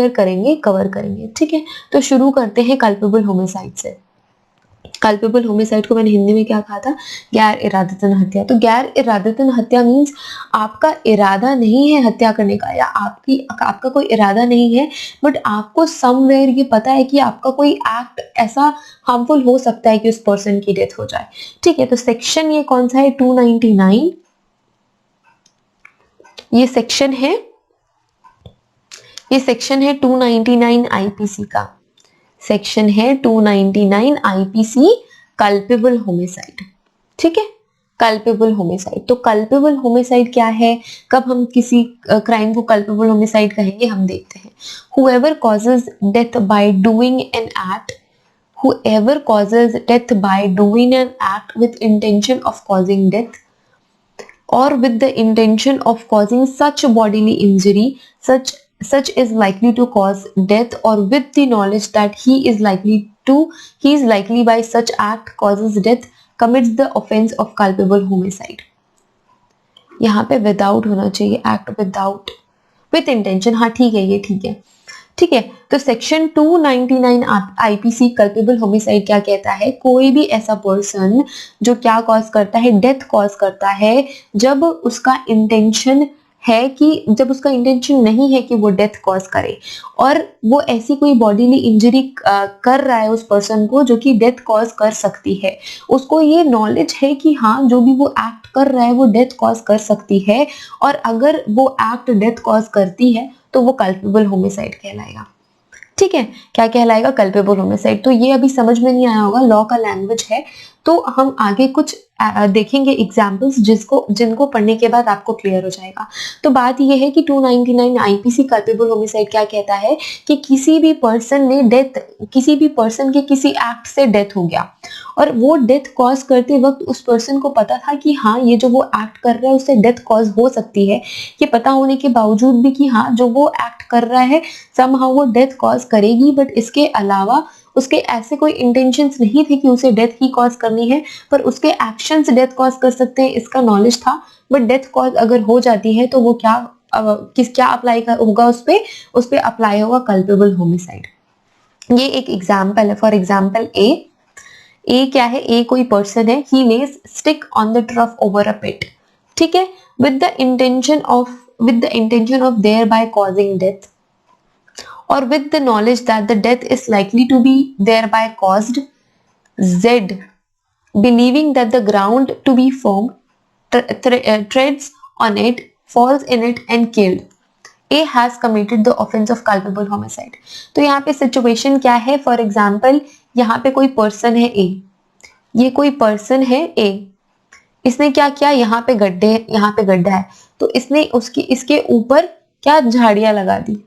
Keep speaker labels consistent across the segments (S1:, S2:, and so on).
S1: Chapter करेंगे, cover करेंगे, ठीक है। तो शुरू करते हैं कल्पेबल होमिसाइड से। कल्पेबल होमिसाइड को मैंने हिंदी में क्या कहा था, गैर इरादतन हत्या। तो गैर इरादतन हत्या मीन्स आपका इरादा नहीं है हत्या करने का, या आपका कोई इरादा नहीं है, बट आपको समवेयर ये पता है कि आपका कोई एक्ट ऐसा हार्मफुल हो सकता है कि उस पर्सन की डेथ हो जाए, ठीक है। तो सेक्शन ये कौन सा है, 299, ये सेक्शन है 299 आईपीसी का, सेक्शन है 299 आईपीसी कल्पेबल होमिसाइड, ठीक है। कल्पेबल होमिसाइड, तो कल्पेबल होमिसाइड क्या है, कब हम किसी क्राइम को कल्पेबल होमिसाइड कहेंगे, हम देखते हैं। whoever causes death by doing an act whoever causes death by doing an act with intention of causing death or with the intention of causing such bodily injury such is likely to cause death, or with the knowledge that he is likely by such act causes death, commits the offense of culpable homicide। यहाँ पे without होना चाहिए, act without, with intention, हाँ ठीक है, ये ठीक है। तो सेक्शन 299 आईपीसी कल्पेबल होमिसाइड क्या कहता है, कोई भी ऐसा पर्सन जो क्या कॉज करता है, डेथ कॉज करता है, जब उसका इंटेंशन नहीं है कि वो डेथ कॉज करे, और वो ऐसी कोई बॉडीली इंजरी कर रहा है उस पर्सन को जो कि डेथ कॉज कर सकती है, उसको ये नॉलेज है कि हाँ जो भी वो एक्ट कर रहा है वो डेथ कॉज कर सकती है, और अगर वो एक्ट डेथ कॉज करती है तो वो कल्पेबल होमिसाइड कहलाएगा, ठीक है। क्या कहलाएगा, कल्पेबल होमिसाइड। तो ये अभी समझ में नहीं आया होगा, लॉ का लैंग्वेज है, तो हम आगे कुछ देखेंगे एग्जाम्पल्स जिनको पढ़ने के बाद आपको क्लियर हो जाएगा। तो बात यह है कि 299 आईपीसी कल्पेबल होमिसाइड क्या कहता है कि किसी भी पर्सन के किसी एक्ट से डेथ हो गया, और वो डेथ कॉज करते वक्त उस पर्सन को पता था कि हाँ ये जो वो एक्ट कर रहा है उससे डेथ कॉज हो सकती है, ये पता होने के बावजूद भी कि हाँ जो वो एक्ट कर रहा है समहाउ वो डेथ कॉज करेगी, बट इसके अलावा उसके ऐसे कोई इंटेंशंस नहीं थे कि उसे डेथ ही कॉज करनी है, पर उसके एक्शंस डेथ कॉज कर सकते हैं इसका नॉलेज था, बट डेथ कॉज अगर हो जाती है तो वो क्या अप्लाई होगा, उस पे अप्लाई होगा कल्पेबल होमिसाइड। ये एक एग्जाम्पल है, फॉर एग्जाम्पल ए क्या है, ए कोई पर्सन है, he lays stick on the turf over a pit, ठीक है, with the intention of thereby causing death, or with the knowledge that the death is likely to be thereby caused, Z, believing that the ground to be firm, treads on it, falls in it and killed, A has committed the offense of culpable homicide। तो यहाँ पे situation क्या है, for example यहाँ पे कोई person है ए, ये कोई पर्सन है ए, इसने क्या किया, यहाँ पे गड्ढा है, तो इसने इसके ऊपर क्या झाड़ियां लगा दी,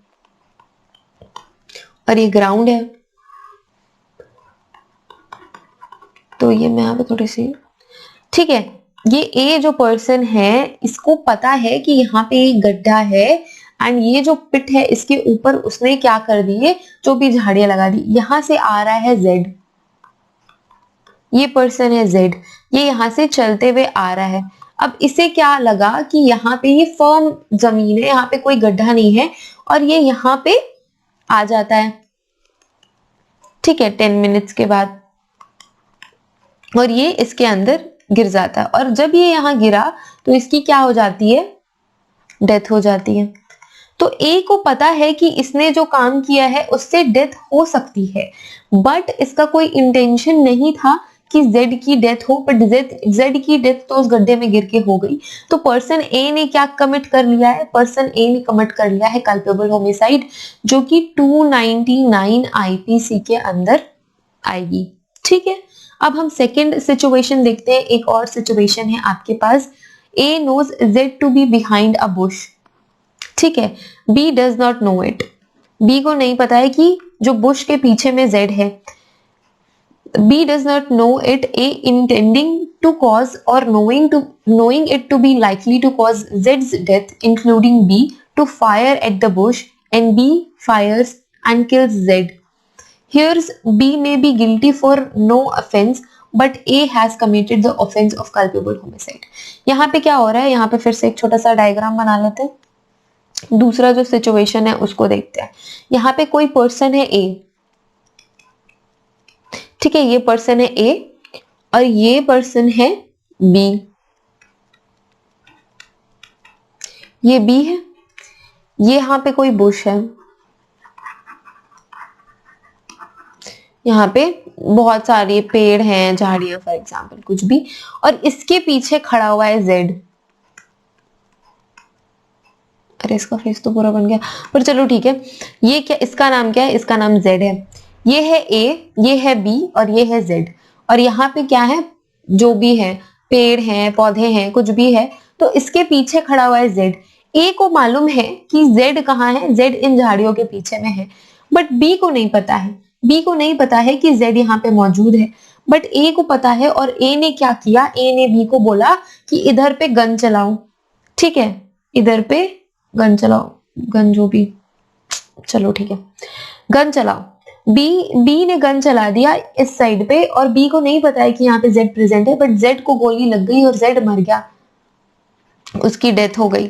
S1: और ये ग्राउंड है, तो ये मैं यहाँ पे थोड़ी सी, ठीक है, ये ए जो पर्सन है इसको पता है कि यहाँ पे एक गड्ढा है, एंड ये जो पिट है इसके ऊपर उसने क्या कर दिए, जो भी झाड़ियां लगा दी। यहाँ से आ रहा है जेड, ये पर्सन है जेड, ये यहाँ से चलते हुए आ रहा है, अब इसे क्या लगा कि यहाँ पे ये फर्म जमीन है, यहाँ पे कोई गड्ढा नहीं है, और ये यहाँ पे आ जाता है, ठीक है, 10 मिनट्स के बाद, और ये इसके अंदर गिर जाता है, और जब ये यहाँ गिरा तो इसकी क्या हो जाती है, डेथ हो जाती है। तो ए को पता है कि इसने जो काम किया है उससे डेथ हो सकती है, बट इसका कोई इंटेंशन नहीं था कि जेड की डेथ हो, बट जेड की डेथ तो उस गड्ढे में गिर के हो गई। तो पर्सन ए ने क्या कमिट कर लिया है, पर्सन ए ने कमिट कर लिया है कल्पेबल होमिसाइड, जो कि 299 आईपीसी के अंदर आएगी, ठीक है। अब हम सेकंड सिचुएशन देखते हैं, एक और सिचुएशन है आपके पास, A knows Z to be behind a bush, ठीक है, B does not know it, B को नहीं पता है कि जो बुश के पीछे में जेड है, B does not know it, A intending to cause or knowing it to be likely to cause Z's death, including B, to fire at the bush, and B fires and kills Z. Here's B may be guilty for no offense, but A has committed the offense of culpable homicide। यहाँ पे क्या हो रहा है, यहाँ पे फिर से एक छोटा सा डायग्राम बना लेते हैं, दूसरा जो सिचुएशन है उसको देखते हैं। यहाँ पे कोई पर्सन है ए, ठीक है, ये पर्सन है ए और ये पर्सन है बी, ये बी है, ये यहाँ पे कोई बुश है, यहाँ पे बहुत सारे पेड़ हैं, झाड़ियां फॉर एग्जाम्पल कुछ भी, और इसके पीछे खड़ा हुआ है जेड। अरे इसका फेस तो पूरा बन गया, पर चलो ठीक है। ये क्या, इसका नाम क्या है, इसका नाम जेड है। ये है ए, ये है बी और ये है जेड। और यहाँ पे क्या है, जो भी है, पेड़ हैं, पौधे हैं, कुछ भी है, तो इसके पीछे खड़ा हुआ है जेड। ए को मालूम है कि जेड कहाँ है, जेड इन झाड़ियों के पीछे में है, बट बी को नहीं पता है। बी को नहीं पता है कि जेड यहाँ पे मौजूद है, बट ए को पता है। और ए ने क्या किया, ए ने बी को बोला कि इधर पे गन चलाओ, ठीक है, इधर पे गन चलाओ, गन जो भी, चलो ठीक है, गन चलाओ। बी ने गन चला दिया इस साइड पे, और बी को नहीं पता है कि यहाँ पे जेड प्रेजेंट है, बट जेड को गोली लग गई और जेड मर गया, उसकी डेथ हो गई।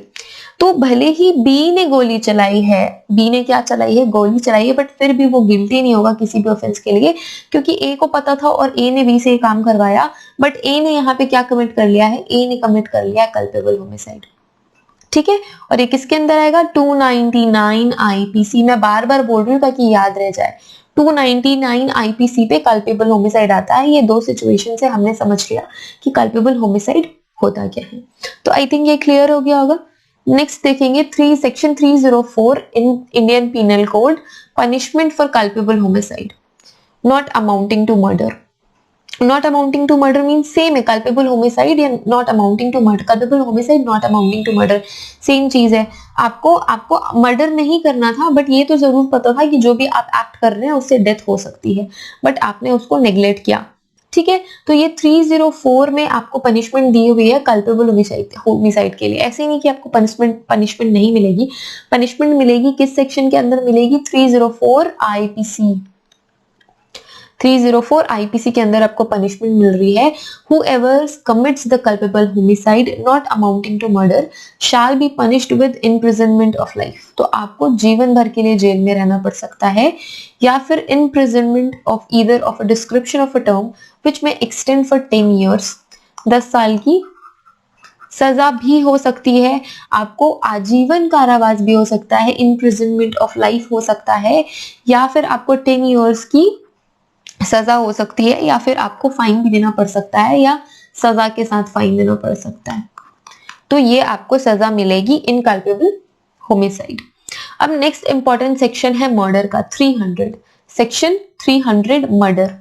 S1: तो भले ही बी ने गोली चलाई है, बी ने क्या चलाई है, गोली चलाई है, बट फिर भी वो गिल्टी नहीं होगा किसी भी ऑफेंस के लिए, क्योंकि ए को पता था और ए ने बी से ये काम करवाया। बट ए ने यहाँ पे क्या कमिट कर लिया है, ए ने कमिट कर लिया है कल्पेबल होमिसाइड, ठीक है। और ये किसके अंदर आएगा, 299 आईपीसी। मैं बार बार बोल रही हूँ ताकि याद रह जाए, 299 आईपीसी पे कल्पेबल होमिसाइड आता है। ये दो सिचुएशन से हमने समझ लिया कि कल्पेबल होमिसाइड होता क्या है। तो आई थिंक ये क्लियर हो गया होगा। नेक्स्ट देखेंगे section 304 in Indian Penal Code, punishment for culpable homicide not amounting to murder. Not amounting to murder mean same है, कल्पेबल होमिसाइड या not amounting to murder. Culpable homicide, not amounting to murder, same चीज है। आपको murder नहीं करना था, but ये तो जरूर पता था कि जो भी आप एक्ट कर रहे हैं उससे डेथ हो सकती है, बट आपने उसको नेग्लेक्ट किया, ठीक है। तो ये 304 में आपको पनिशमेंट दी हुई है कल्पेबल होमिसाइड के लिए। ऐसे नहीं कि आपको पनिशमेंट नहीं मिलेगी, पनिशमेंट मिलेगी। किस सेक्शन के अंदर मिलेगी, 304 आईपीसी, 304 आईपीसी के अंदर आपको पनिशमेंट मिल रही है। Whoever commits the culpable homicide not amounting to murder shall be punished with imprisonment of life। तो आपको जीवन भर के लिए जेल में रहना पड़ सकता है, या फिर imprisonment of either of a description of a term which may extend for 10 years, 10 साल की सजा भी हो सकती है। आपको आजीवन कारावास भी हो सकता है, imprisonment of life हो सकता है, या फिर आपको 10 years की सजा हो सकती है, या फिर आपको फाइन भी देना पड़ सकता है, या सजा के साथ फाइन देना पड़ सकता है। तो ये आपको सजा मिलेगी इन कल्पेबल होमिसाइड। अब नेक्स्ट इंपॉर्टेंट सेक्शन है मर्डर का, 300, सेक्शन 300 मर्डर।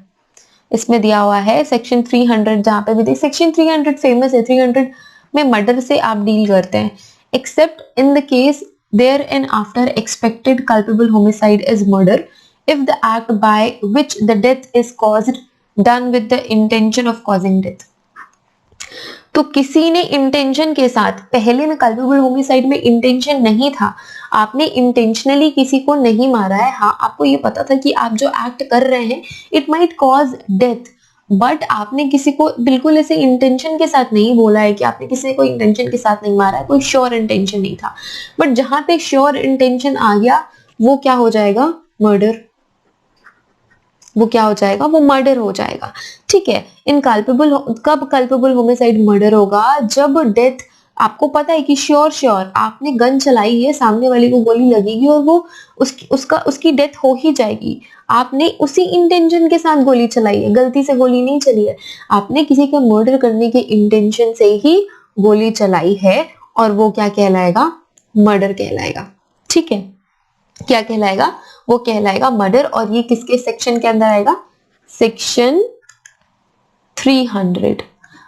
S1: इसमें दिया हुआ है सेक्शन 300, जहां पे भी सेक्शन 300 फेमस है। 300 में मर्डर से आप डील करते हैं, except in the case there and after expected culpable homicide is murder if the act by which the death is caused done with the intention of causing death। तो किसी ने intention के साथ, पहले में कल्पेबल होमिसाइड में intention नहीं था, आपने इंटेंशनली किसी को नहीं मारा है। हाँ, आपको ये पता था कि आप जो एक्ट कर रहे हैं it might cause death, but आपने किसी को बिल्कुल ऐसे इंटेंशन के साथ नहीं बोला है कि आपने किसी को इंटेंशन के साथ नहीं मारा है, कोई श्योर इंटेंशन नहीं था। बट जहां पे श्योर इंटेंशन आ गया वो क्या हो जाएगा, मर्डर। वो क्या हो जाएगा, वो मर्डर हो जाएगा, ठीक है। इन कब कल्पेबल होमिसाइड मर्डर होगा, जब डेथ, आपको पता है कि श्योर आपने गन चलाई है, सामने वाले को गोली लगेगी और वो उसकी डेथ हो ही जाएगी। आपने उसी इंटेंशन के साथ गोली चलाई है, गलती से गोली नहीं चली है, आपने किसी का मर्डर करने के इंटेंशन से ही गोली चलाई है, और वो क्या कहलाएगा, मर्डर कहलाएगा, ठीक है। क्या कहलाएगा, वो कहलाएगा मर्डर। और ये किसके सेक्शन के अंदर आएगा, सेक्शन 300।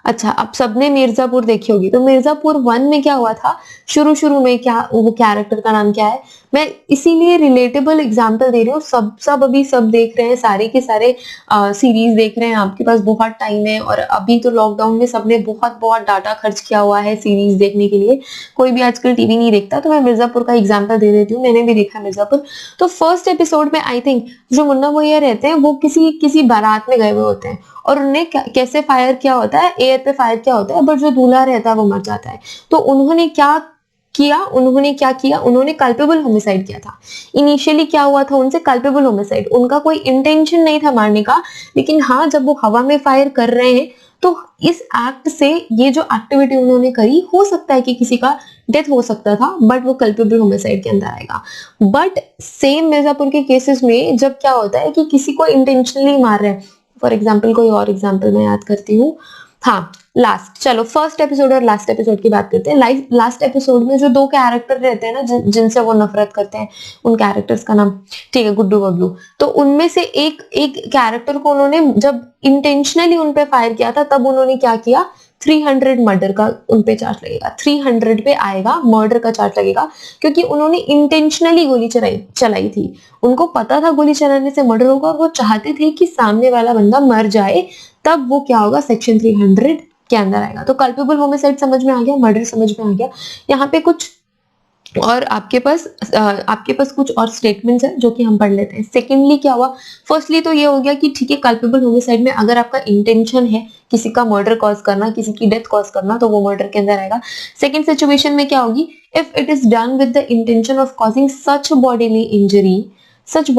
S1: अच्छा, अब सबने मिर्जापुर देखी होगी, तो मिर्जापुर 1 में क्या हुआ था, शुरू में क्या, वो कैरेक्टर का नाम क्या है, मैं इसीलिए रिलेटेबल एग्जांपल दे रही हूँ। सब अभी सब देख रहे हैं, सारे के सारे सीरीज देख रहे हैं, आपके पास बहुत टाइम है, और अभी तो लॉकडाउन में सबने बहुत डाटा खर्च किया हुआ है सीरीज देखने के लिए, कोई भी आजकल टीवी नहीं देखता। तो मैं मिर्जापुर का एग्जाम्पल दे देती हूँ, मैंने भी देखा मिर्जापुर। तो फर्स्ट एपिसोड में आई थिंक जो मुन्ना भैया रहते हैं वो किसी बारात में गए हुए होते हैं, और उन्हें कैसे फायर किया होता है, एयर पे फायर किया होता है, बट जो दूल्हा रहता है वो मर जाता है। तो उन्होंने क्या किया, उन्होंने क्या किया, उन्होंने कल्पेबल होमिसाइड किया था। इनिशियली क्या हुआ था उनसे, कल्पेबल होमिसाइड, उनका कोई इंटेंशन नहीं था मारने का, लेकिन हाँ जब वो हवा में फायर कर रहे हैं तो इस एक्ट से, ये जो एक्टिविटी उन्होंने करी, हो सकता है कि किसी का डेथ हो सकता था, बट वो कल्पेबल होमिसाइड के अंदर आएगा। बट सेम मिर्जापुर के केसेस में जब क्या होता है कि किसी को इंटेंशनली मार रहे हैं, फॉर एग्जाम्पल कोई और एग्जाम्पल मैं याद करती हूँ, हाँ लास्ट, चलो फर्स्ट एपिसोड और लास्ट एपिसोड की बात करते हैं। लास्ट एपिसोड में जो दो कैरेक्टर रहते हैं ना जिनसे वो नफरत करते हैं, उन कैरेक्टर्स का नाम, ठीक है, गुड्डू बबलू, तो उनमें से एक कैरेक्टर को उन्होंने जब इंटेंशनली उन पे फायर किया था, तब उन्होंने क्या किया, 300 मर्डर का उन पे चार्ज लगेगा, 300 पे आएगा मर्डर का चार्ज लगेगा, क्योंकि उन्होंने इंटेंशनली गोली चलाई थी। उनको पता था गोली चलाने से मर्डर होगा और वो चाहते थे कि सामने वाला बंदा मर जाए, तब वो क्या होगा, सेक्शन 300 के अंदर आएगा। तो कल्पेबल होमिसाइड समझ में आ गया, मर्डर समझ में आ गया। यहाँ पे कुछ और आपके पास कुछ और स्टेटमेंट्स हैं जो कि हम पढ़ लेते हैं। सेकेंडली क्या हुआ, फर्स्टली तो ये हो गया कि ठीक है, कल्पेबल होमिसाइड में अगर आपका इंटेंशन है किसी का मर्डर कॉज करना, किसी की डेथ कॉज करना, तो वो मर्डर के अंदर आएगा। सेकेंड सिचुएशन में क्या होगी, if it is done with the intention of causing such bodily injury such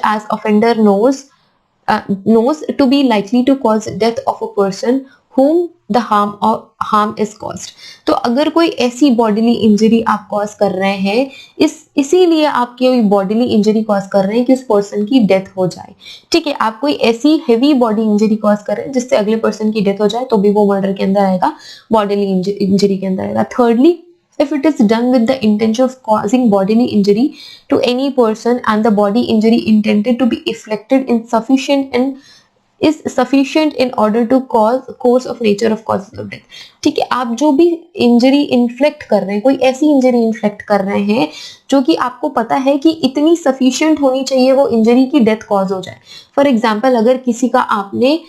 S1: as offender knows to be likely to cause death of a person whom the harm is caused। तो अगर कोई ऐसी bodily injury आप cause कर रहे हैं, इसीलिए आप कोई बॉडीली इंजरी कॉज कर रहे हैं कि उस पर्सन की डेथ हो जाए, ठीक है, आप कोई ऐसी हेवी बॉडी इंजरी कॉज कर रहे हैं जिससे अगले पर्सन की डेथ हो जाए, तो भी वो मर्डर के अंदर आएगा, बॉडीली इंजरी के अंदर आएगा। Thirdly, if it is done with the intention of causing bodily injury to any person and the body injury intended to be inflicted is sufficient in order to cause course of nature of causes of death। ठीक है, आप जो भी injury inflict कर रहे हैं, कोई ऐसी इंजरी इन्फ्लिक्ट कर रहे हैं जो कि आपको पता है कि इतनी सफिशिएंट होनी चाहिए वो इंजरी की डेथ कॉज हो जाए। फॉर एग्जाम्पल, अगर किसी का आपने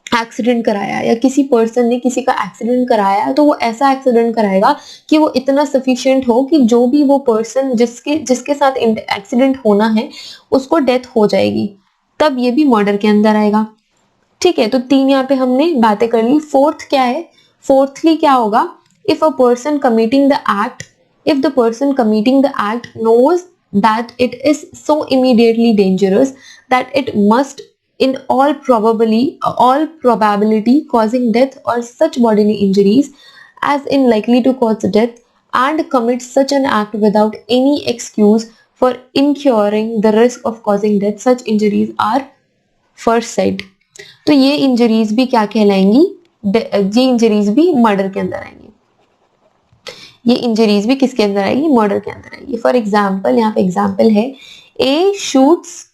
S1: एक्सीडेंट कराया या किसी पर्सन ने किसी का एक्सीडेंट कराया, तो वो ऐसा एक्सीडेंट कराएगा कि वो इतना सफिशिएंट हो कि जो भी वो पर्सन जिसके साथ एक्सीडेंट होना है उसको डेथ हो जाएगी, तब ये भी मर्डर के अंदर आएगा। ठीक है, तो 3 यहाँ पे हमने बातें कर ली। फोर्थ क्या है, फोर्थली क्या होगा, if the person committing the act knows that it is so immediately dangerous that it must in all probability causing death or such bodily injuries as in likely to cause death, and commits such an act without any excuse for incurring the risk of causing death, such injuries are first said। तो ये injuries भी क्या कहलाएंगी, ये injuries भी murder के अंदर आएंगी, ये इंजरीज भी किसके अंदर आएगी, मर्डर के अंदर आएगी। फॉर एग्जाम्पल, यहाँ पे एग्जाम्पल है, A shoots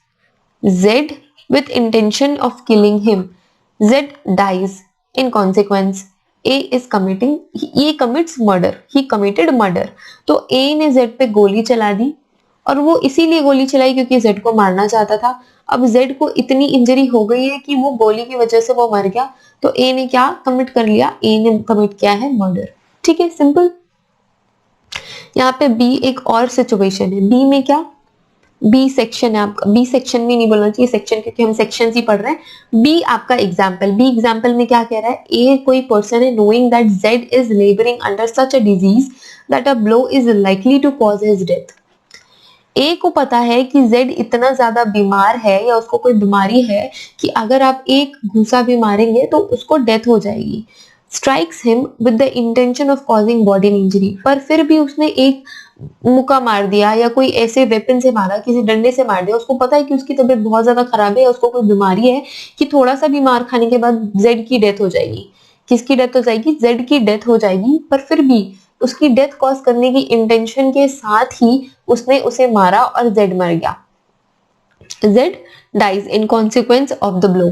S1: Z with intention of killing him, Z dies in consequence, A is committing, he commits murder, he committed murder। तो A ने Z पे गोली चला दी, और वो इसीलिए गोली चलाई क्योंकि Z को मारना चाहता था। अब Z को इतनी इंजरी हो गई है कि वो गोली की वजह से वो मर गया, तो A ने क्या कमिट कर लिया, A ने कमिट किया है मर्डर। ठीक है, सिंपल। यहाँ पे B एक और सिचुएशन है, B में क्या, बी सेक्शन है आपका, बी सेक्शन में नहीं बोलना चाहिए सेक्शन, क्योंकि हम सेक्शन ही पढ़ रहे हैं। बी आपका एग्जाम्पल, बी एग्जाम्पल में क्या कह रहा है, ए कोई पर्सन है, knowing that Z is labouring under such a disease that a blow is likely to cause his death. A को पता है कि जेड इतना ज्यादा बीमार है या उसको कोई बीमारी है कि अगर आप एक घूसा भी मारेंगे तो उसको डेथ हो जाएगी। Strikes him with the intention of causing body injury, पर फिर भी उसने एक मुक्का मार दिया या कोई ऐसे वेपन से मारा, किसी डंडे से मार दिया, उसको पता है कि उसकी तबीयत बहुत ज्यादा खराब है या उसको कोई बीमारी है कि थोड़ा सा भी मार खाने के बाद जेड की डेथ हो जाएगी। किसकी डेथ हो जाएगी, जेड की डेथ हो जाएगी, पर फिर भी उसकी डेथ कॉज करने की इंटेंशन के साथ ही उसने उसे मारा और जेड मर गया। Z dies in consequence of the blow.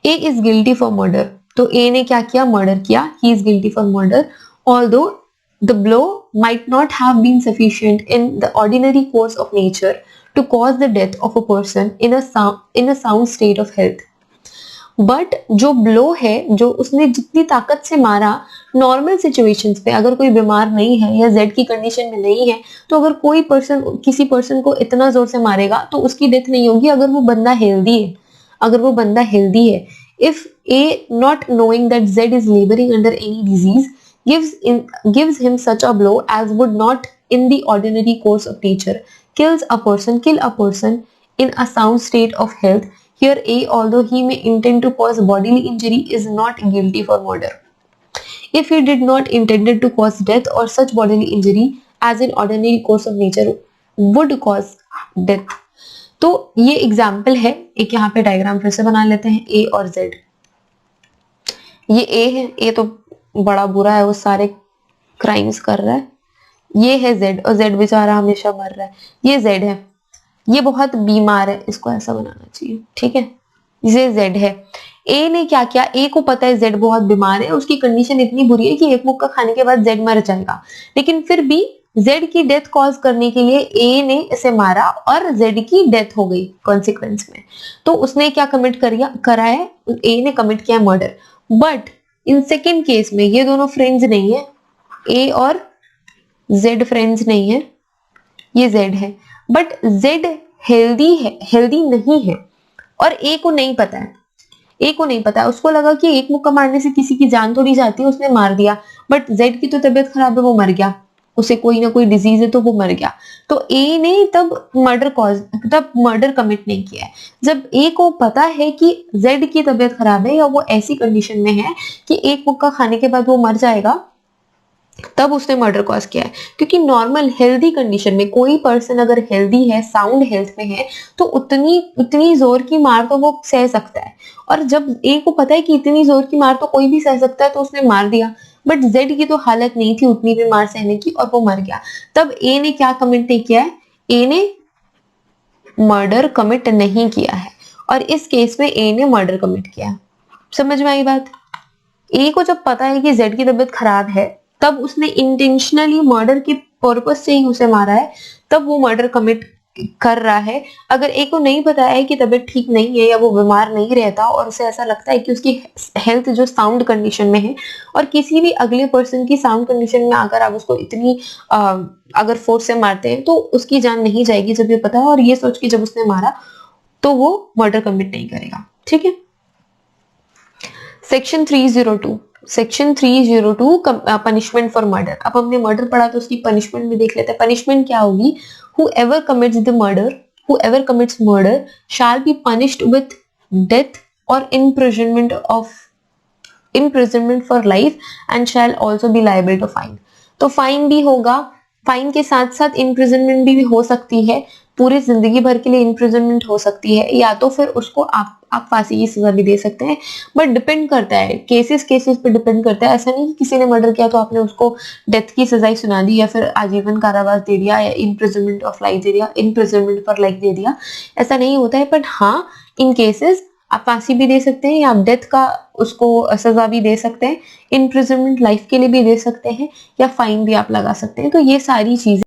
S1: A is guilty for murder, तो ए ने क्या किया, मर्डर किया, he is guilty for murder, although the blow might not have been sufficient in the ordinary course of nature to cause the death of a person in a sound state of health। But जो blow है, जो उसने जितनी ताकत से मारा, normal situations पे अगर कोई बीमार नहीं है या जेड की कंडीशन में नहीं है, तो अगर कोई पर्सन किसी पर्सन को इतना जोर से मारेगा तो उसकी डेथ नहीं होगी अगर वो बंदा हेल्दी है। If A not knowing that Z is labouring under any disease gives him such a blow as would not in the ordinary course of nature, kill a person in a sound state of health. Here A, although he may intend to cause bodily injury, is not guilty for murder. If he did not intended to cause death or such bodily injury as in ordinary course of nature would cause death. तो ये example है, एक यहाँ पे diagram फिर से बना लेते हैं, ए और जेड। ये ए है, ए तो बड़ा बुरा है, वो सारे क्राइम्स कर रहा है। ये है जेड, और जेड बेचारा हमेशा मर रहा है। ये जेड है, ये बहुत बीमार है, इसको ऐसा बनाना चाहिए, ठीक है। ये जेड है। ए ने क्या किया, ए को पता है जेड बहुत बीमार है, उसकी कंडीशन इतनी बुरी है कि एक मुक्का खाने के बाद जेड मर जाएगा, लेकिन फिर भी जेड की डेथ कॉज करने के लिए ए ने इसे मारा और जेड की डेथ हो गई कॉन्सिक्वेंस में। तो उसने क्या कमिट करा है, ए ने कमिट किया murder. But in second case में ये दोनों फ्रेंड्स नहीं है, ए और जेड फ्रेंड्स नहीं है, ये जेड है। बट जेड हेल्दी नहीं है और ए को नहीं पता है। ए को नहीं पता है, उसको लगा कि एक मुक्का मारने से किसी की जान थोड़ी जाती है, उसने मार दिया। बट जेड की तो तबीयत खराब है, वो मर गया, उसे कोई ना कोई डिजीज है तो वो मर गया। तो ए ने तब मर्डर कमिट नहीं किया है। जब ए को पता है कि जेड की तबीयत खराब है या वो ऐसी कंडीशन में है कि एक मुक्का खाने के बाद वो मर जाएगा, तब उसने मर्डर कॉज किया है। क्योंकि नॉर्मल हेल्दी कंडीशन में कोई पर्सन अगर हेल्दी है, साउंड हेल्थ में है, तो उतनी जोर की मार तो वो सह सकता है। और जब ए को पता है कि इतनी जोर की मार तो कोई भी सह सकता है, तो उसने मार दिया। बट जेड की तो हालत नहीं थी उतनी भी मार सहने की, और वो मर गया। तब ए ने क्या कमिट नहीं किया है, ए ने मर्डर कमिट नहीं किया है, और इस केस में ए ने मर्डर कमिट किया। समझ में आई बात? ए को जब पता है कि जेड की तबीयत खराब है, तब उसने इंटेंशनली मर्डर के पर्पस से ही उसे मारा है, तब वो मर्डर कमिट कर रहा है। अगर ए को नहीं पता है कि तबीयत ठीक नहीं है या वो बीमार नहीं रहता और उसे ऐसा लगता है कि उसकी हेल्थ जो साउंड कंडीशन में है, और किसी भी अगले पर्सन की साउंड कंडीशन में अगर आप उसको इतनी अगर फोर्स से मारते हैं तो उसकी जान नहीं जाएगी, जब ये पता है, और ये सोच के जब उसने मारा तो वो मर्डर कमिट नहीं करेगा, ठीक है। Section 302 punishment for murder. अब हमने मर्डर पढ़ा तो उसकी पनिशमेंट भी देख लेते हैं। पनिशमेंट क्या होगी? whoever commits murder shall be punished with death or imprisonment for life and shall also be liable to fine। तो फाइन भी होगा, फाइन के साथ साथ इम्प्रिजनमेंट भी हो सकती है, पूरी जिंदगी भर के लिए इम्प्रिजनमेंट हो सकती है, या तो फिर उसको आप फांसी की सजा भी दे सकते हैं। बट डिपेंड करता है, केसेस पे डिपेंड करता है। ऐसा नहीं कि किसी ने मर्डर किया तो आपने उसको डेथ की सजा सुना दी या फिर आजीवन कारावास दे दिया या इम्प्रिजनमेंट ऑफ लाइफ दे दिया, इम्प्रिजनमेंट फॉर लाइफ दे दिया, ऐसा नहीं होता है। बट हाँ, इन केसेस आप फांसी भी दे सकते हैं या आप डेथ का उसको सजा भी दे सकते हैं, इम्प्रिजनमेंट लाइफ के लिए भी दे सकते हैं, या फाइन भी आप लगा सकते हैं। तो ये सारी चीजें